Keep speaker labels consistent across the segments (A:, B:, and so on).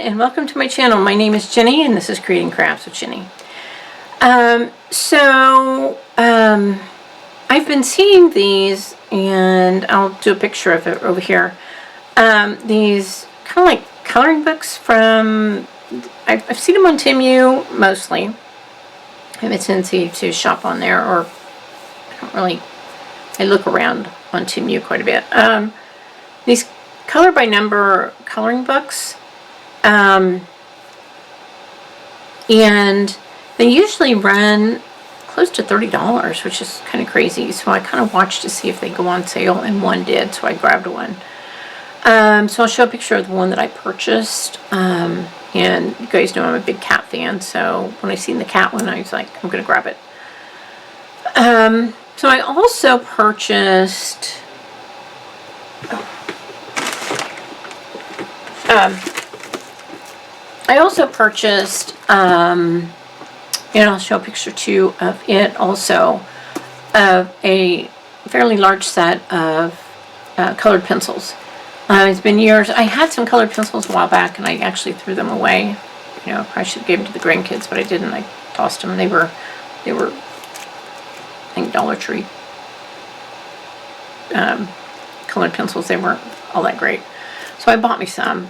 A: and welcome to my channel. My name is Jenny and this is Creating Crafts with Jenny. I've been seeing these, and I'll do a picture of it over here. These kind of like coloring books from, I've seen them on TEMU mostly. I have a tendency to shop on there, or I look around on TEMU quite a bit. These color by number coloring books, and they usually run close to $30, which is kind of crazy. So I kind of watched to see if they go on sale, and one did, so I grabbed one. So I'll show a picture of the one that I purchased. And you guys know I'm a big cat fan, so when I seen the cat one, I was like, I'm gonna grab it. So I also purchased and I'll show a picture too of it also, of a fairly large set of colored pencils. It's been years. I had some colored pencils a while back, and I actually threw them away. You know, I should have given them to the grandkids, but I didn't. I tossed them. They were, I think, Dollar Tree colored pencils. They weren't all that great, so I bought me some.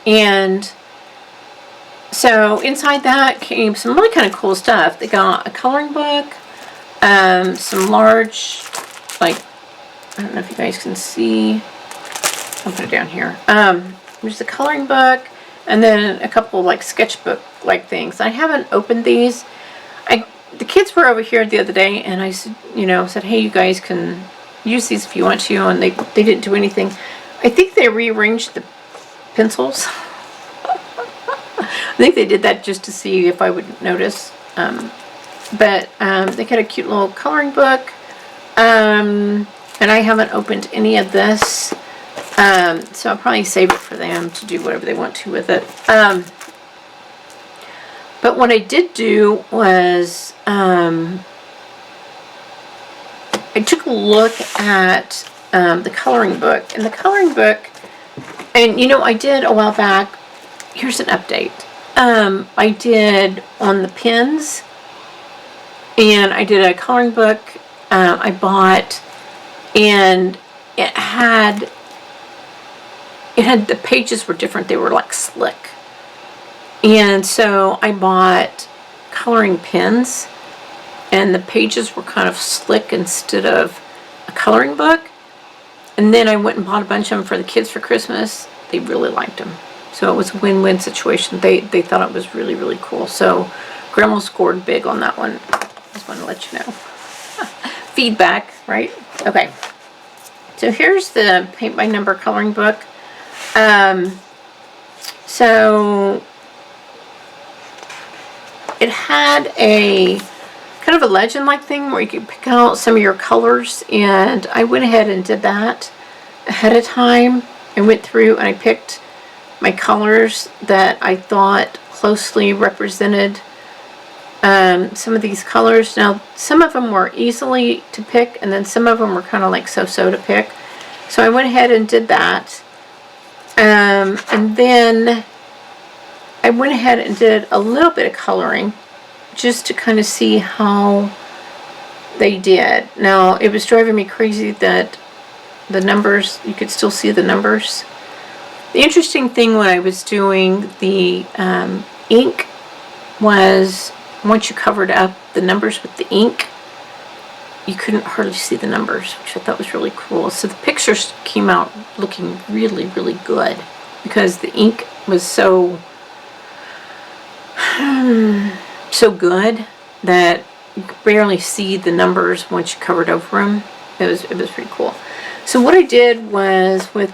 A: And so inside that came some really kind of cool stuff. They got a coloring book, some large, like, I don't know if you guys can see. I'll put it down here. There's a coloring book, and then a couple of, like, sketchbook-like things. I haven't opened these. The kids were over here the other day, and I said, hey, you guys can use these if you want to, and they didn't do anything. I think they rearranged the pencils. I think they did that just to see if I would notice. But they got a cute little coloring book. And I haven't opened any of this. So I'll probably save it for them to do whatever they want to with it. But what I did do was I took a look at the coloring book. And the coloring book, and I did a while back, here's an update. I did on the pens, and I did a coloring book I bought, and it had the pages were different. They were like slick. And so I bought coloring pens, and the pages were kind of slick instead of a coloring book. And then I went and bought a bunch of them for the kids for Christmas. They really liked them. So it was a win-win situation. They thought it was really, really cool. So Grandma scored big on that one. Just want to let you know. Feedback, right? Okay. So here's the paint by number coloring book. So it had a kind of a legend-like thing where you could pick out some of your colors, and I went ahead and did that ahead of time. I went through and I picked my colors that I thought closely represented some of these colors. Now, some of them were easily to pick, and then some of them were kind of like so-so to pick. So I went ahead and did that. And then I went ahead and did a little bit of coloring just to kind of see how they did. Now, it was driving me crazy that the numbers, you could still see the numbers. The interesting thing when I was doing the ink was, once you covered up the numbers with the ink, you couldn't hardly see the numbers, which I thought was really cool. So the pictures came out looking really, really good because the ink was so good that you could barely see the numbers once you covered over them. It was pretty cool. So what I did was with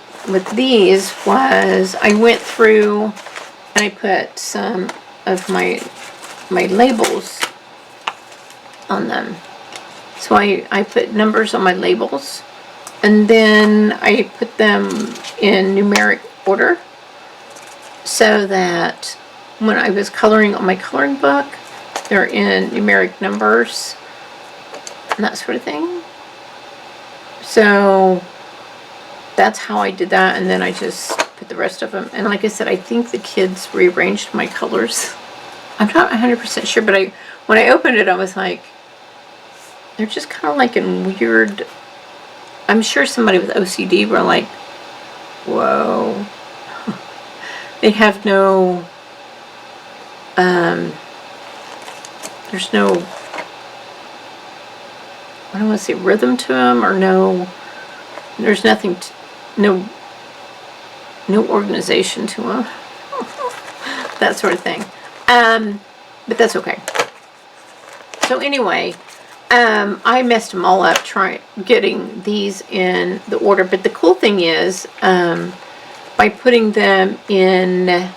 A: these was I went through and I put some of my labels on them. So I put numbers on my labels, and then I put them in numeric order so that when I was coloring on my coloring book, they're in numeric numbers and that sort of thing. So that's how I did that, and then I just put the rest of them. And like I said, I think the kids rearranged my colors. I'm not 100% sure, but when I opened it, I was like, they're just kind of like in weird. I'm sure somebody with OCD were like, whoa. They have no, there's no, I don't want to say rhythm to them, or there's nothing, no organization to them. That sort of thing. But that's okay. So anyway, I messed them all up getting these in the order. But the cool thing is, by putting them in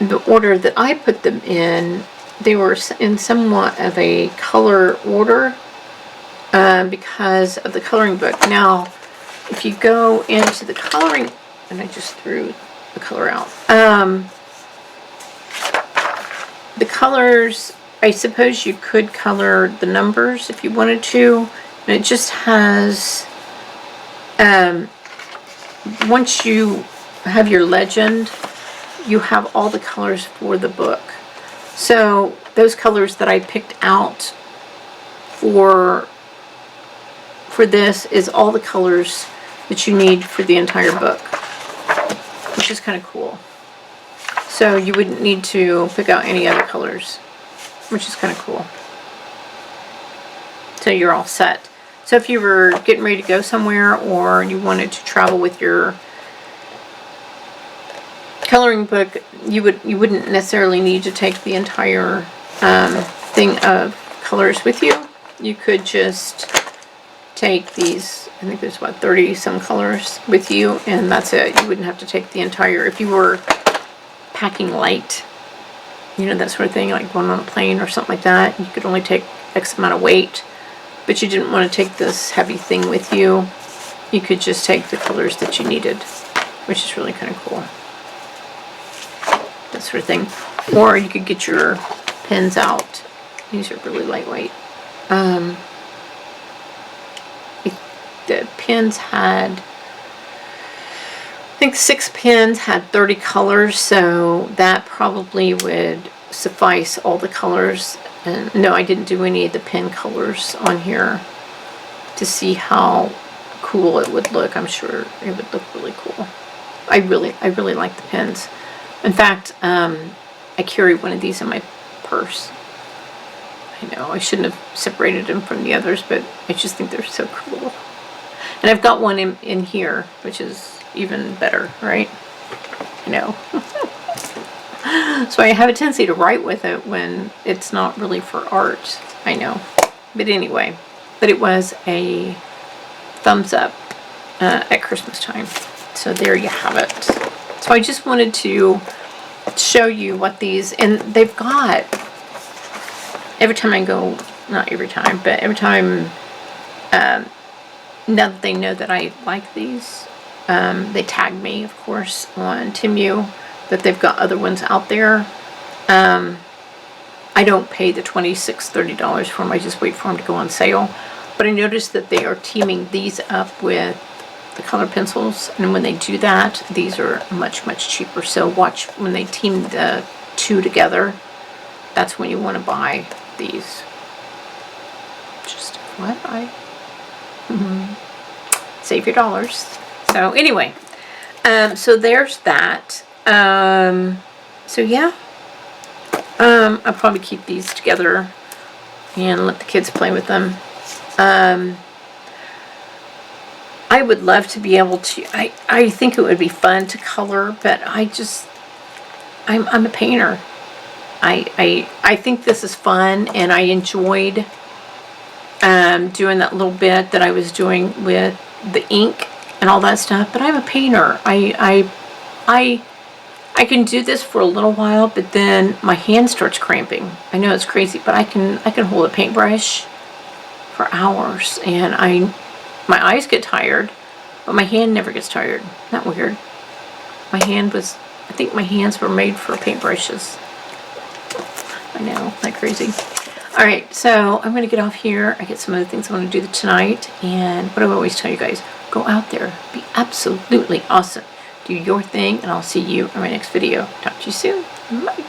A: the order that I put them in, they were in somewhat of a color order because of the coloring book. Now, if you go into the coloring, and I just threw the color out. The colors, I suppose you could color the numbers if you wanted to. And it just has, once you have your legend, you have all the colors for the book. So those colors that I picked out for this is all the colors that you need for the entire book, which is kind of cool. So you wouldn't need to pick out any other colors, which is kind of cool. So you're all set. So if you were getting ready to go somewhere, or you wanted to travel with your coloring book, you wouldn't necessarily need to take the entire thing of colors with you. You could just take these, I think there's what, 30 some colors with you, and that's it. You wouldn't have to take the entire, if you were packing light, that sort of thing, like going on a plane or something like that, you could only take X amount of weight, but you didn't want to take this heavy thing with you. You could just take the colors that you needed, which is really kind of cool. That sort of thing. Or you could get your pens out. These are really lightweight. The pens had, I think 6 pens had 30 colors, so that probably would suffice all the colors. And no, I didn't do any of the pen colors on here to see how cool it would look. I'm sure it would look really cool. I really like the pens. In fact, I carry one of these in my purse. I know I shouldn't have separated them from the others, but I just think they're so cool. And I've got one in here, which is even better, right? I know. So I have a tendency to write with it when it's not really for art. I know. But anyway, but it was a thumbs up at Christmas time. So there you have it. So I just wanted to show you what these, and they've got, every time I go, not every time, but every time, now that they know that I like these, they tag me, of course, on TEMU, that they've got other ones out there. I don't pay the $26, $30 for them. I just wait for them to go on sale. But I noticed that they are teaming these up with the color pencils, and when they do that, these are much, much cheaper. So watch when they team the two together. That's when you want to buy these. Just FYI. Save your dollars. So anyway, so there's that. So yeah, I'll probably keep these together and let the kids play with them. I would love to be able to, I think it would be fun to color, but I'm a painter. I think this is fun, and I enjoyed doing that little bit that I was doing with the ink and all that stuff, but I'm a painter. I can do this for a little while, but then my hand starts cramping. I know it's crazy, but I can hold a paintbrush for hours, and my eyes get tired, but my hand never gets tired. Isn't that weird? I think my hands were made for paintbrushes. I know, isn't that crazy? Alright, so I'm going to get off here. I get some other things I want to do tonight, and what do I always tell you guys? Go out there. Be absolutely awesome. do your thing, and I'll see you in my next video. Talk to you soon. Bye.